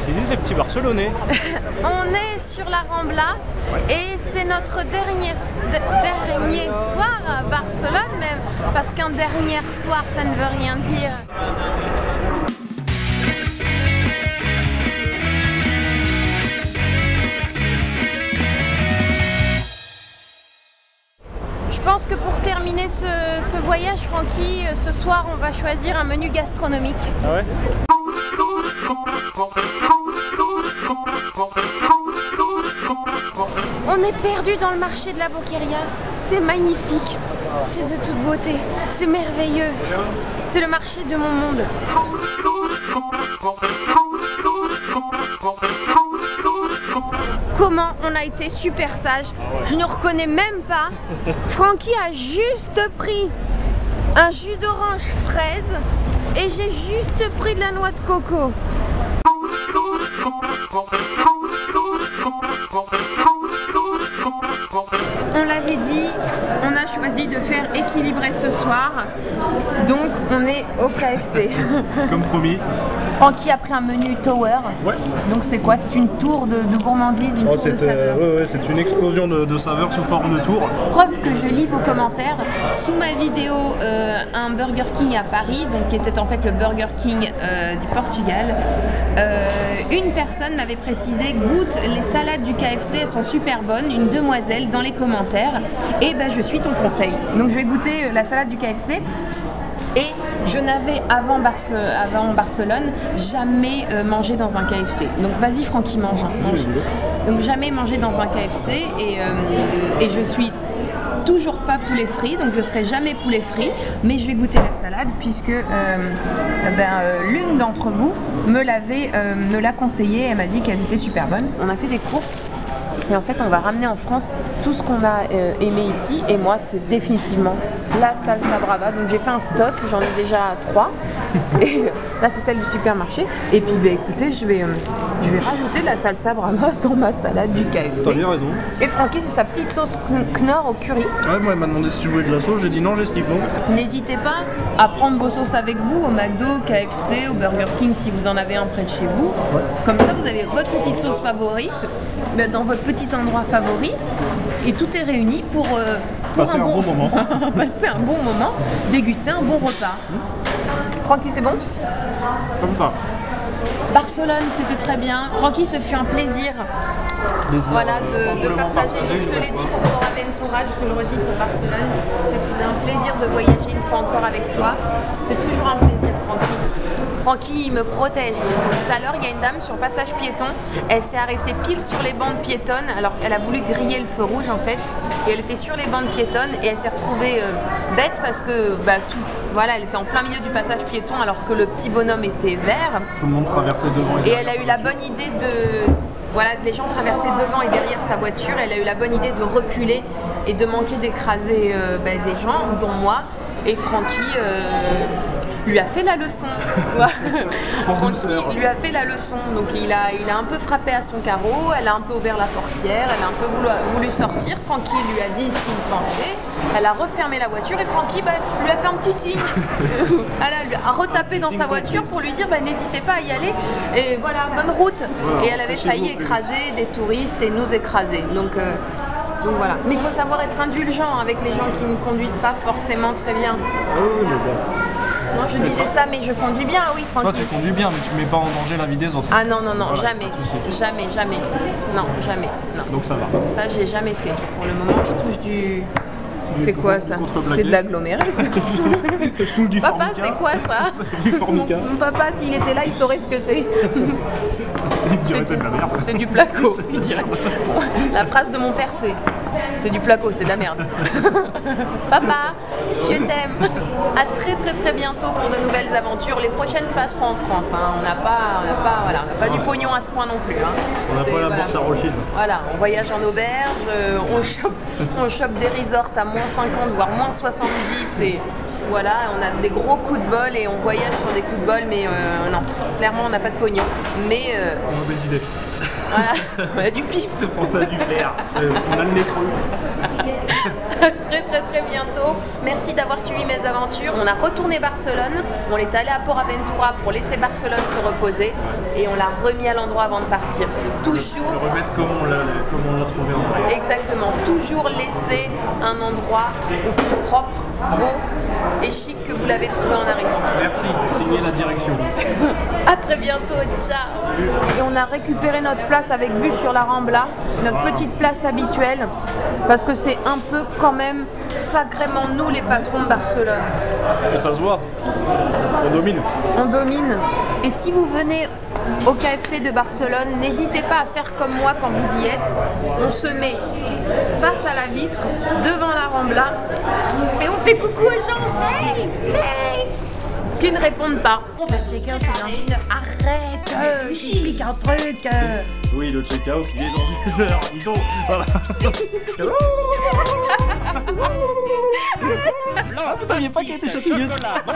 Ils disent les petits Barcelonais. On est sur la Rambla et c'est notre dernier soir à Barcelone, même parce qu'un dernier soir ça ne veut rien dire. Je pense que pour terminer ce voyage, Francky, ce soir on va choisir un menu gastronomique. Ah ouais? On est perdu dans le marché de la Boqueria. C'est magnifique, c'est de toute beauté, c'est merveilleux. C'est le marché de mon monde. Comment on a été super sage. Je ne reconnais même pas. Francky a juste pris un jus d'orange fraise et j'ai juste pris de la noix de coco. On l'avait dit, on a choisi de faire équilibré ce soir, donc on est au KFC. Comme promis. Francky a pris un menu Tower. Ouais. Donc c'est quoi? C'est une tour de gourmandise, une tour de saveurs. Ouais, c'est une explosion de saveurs sous forme de tour. Preuve que je lis vos commentaires. Sous ma vidéo, un Burger King à Paris, donc qui était en fait le Burger King du Portugal, une personne m'avait précisé: goûte les salades du KFC, elles sont super bonnes, une demoiselle dans les commentaires. Et ben je suis ton conseil. Donc je vais goûter la salade du KFC. Et je n'avais avant Barcelone jamais mangé dans un KFC. Donc vas-y Francky, mange. Donc jamais mangé dans un KFC et je suis toujours pas poulet frit, donc je serai jamais poulet frit, mais je vais goûter la salade puisque l'une d'entre vous me l'a conseillé, elle m'a dit qu'elles étaient super bonnes. On a fait des courses. Et en fait on va ramener en France tout ce qu'on a aimé ici, et moi c'est définitivement la salsa brava. Donc j'ai fait un stock, j'en ai déjà 3 et là c'est celle du supermarché. Et puis bah écoutez, je vais rajouter de la salsa brava dans ma salade du KFC. T'as bien raison. Et Francky c'est sa petite sauce Knorr au curry. Ouais, moi elle m'a demandé si je voulais de la sauce, j'ai dit non, j'ai ce qu'il faut. N'hésitez pas à prendre vos sauces avec vous au McDo, KFC, au Burger King si vous en avez un près de chez vous. Ouais. Comme ça vous avez votre petite sauce favorite dans votre petit endroit favori et tout est réuni pour passer un bon moment. Passer un bon moment, déguster un bon repas. Francky, c'est bon? Comme ça. Barcelone, c'était très bien. Francky, ce fut un plaisir. Voilà, de partager. Je te l'ai dit pour Bora Ventura, je te le redis pour Barcelone. Ce fut un plaisir de voyager une fois encore avec toi. C'est toujours un plaisir, Francky. Francky, il me protège. Tout à l'heure, il y a une dame sur passage piéton. Elle s'est arrêtée pile sur les bandes piétonnes. Alors, elle a voulu griller le feu rouge en fait. Et elle était sur les bandes piétonnes et elle s'est retrouvée bête parce que voilà, elle était en plein milieu du passage piéton alors que le petit bonhomme était vert. Tout le monde traversait devant. Et elle a eu la bonne idée de... Voilà, les gens traversaient devant et derrière sa voiture. Elle a eu la bonne idée de reculer et de manquer d'écraser des gens, dont moi. Et Francky lui a fait la leçon. Francky lui a fait la leçon. Donc il a un peu frappé à son carreau, elle a un peu ouvert la portière, elle a un peu voulu sortir. Francky lui a dit ce qu'il pensait. Elle a refermé la voiture et Francky lui a fait un petit signe. Elle a retapé dans sa voiture pour lui dire n'hésitez pas à y aller. Et voilà, bonne route. Et elle avait failli écraser des touristes et nous écraser. Donc voilà. Mais il faut savoir être indulgent avec les gens qui ne conduisent pas forcément très bien. Oui, mais bon. Non, je disais ça, mais je conduis bien, oui, Francky. Toi, tu conduis bien, mais tu mets pas en danger la vie des autres. Ah non, voilà, jamais. Jamais. Non, jamais. Non. Donc ça va. Ça, j'ai jamais fait. Pour le moment, je touche du... C'est quoi ça? C'est de l'aggloméré. Je touche du papa, formica. c'est quoi ça? Du formica. Mon papa, s'il était là, il saurait ce que c'est. Il dirait c'est de la merde. C'est du placo, il dirait. La phrase de mon père, c'est du placo, c'est de la merde. Papa, je t'aime. À très bientôt pour de nouvelles aventures. Les prochaines se passeront en France. Hein. On n'a pas du pognon à ce point non plus. Hein. On n'a pas la bourse à Rothschild. Voilà, on voyage en auberge, on chope des resorts à moins 50 voire moins 70 et voilà, on a des gros coups de bol et on voyage sur des coups de bol, mais non, clairement on n'a pas de pognon. Mais on a des idées. Voilà, on a du pif. On a du flair. On a le nez creux. Très bientôt. Merci d'avoir suivi mes aventures. On a retourné Barcelone. On est allé à Port Aventura pour laisser Barcelone se reposer. Et on l'a remis à l'endroit avant de partir. Toujours. Le remettre comme on l'a trouvé en vrai. Exactement. Toujours laisser un endroit aussi propre, beau et chic que vous l'avez trouvé en arrivant. Merci. Signez la direction. À très bientôt. Ciao. Salut. Et on a récupéré notre place avec vue sur la Rambla, notre petite place habituelle, parce que c'est un peu quand même sacrément nous les patrons de Barcelone. Et ça se voit. On domine. On domine. Et si vous venez au KFC de Barcelone, n'hésitez pas à faire comme moi quand vous y êtes. On se met face à la vitre, devant la Rambla, et on fait coucou aux gens. Hey, hey, qui ne répondent pas. On va checker out, c'est dans une heure. Arrête, j'explique un truc. Oui, le check-out, il est dans une heure. Ils ont... Voilà. Ah, vous saviez pas qu'elle était chatouilleuse.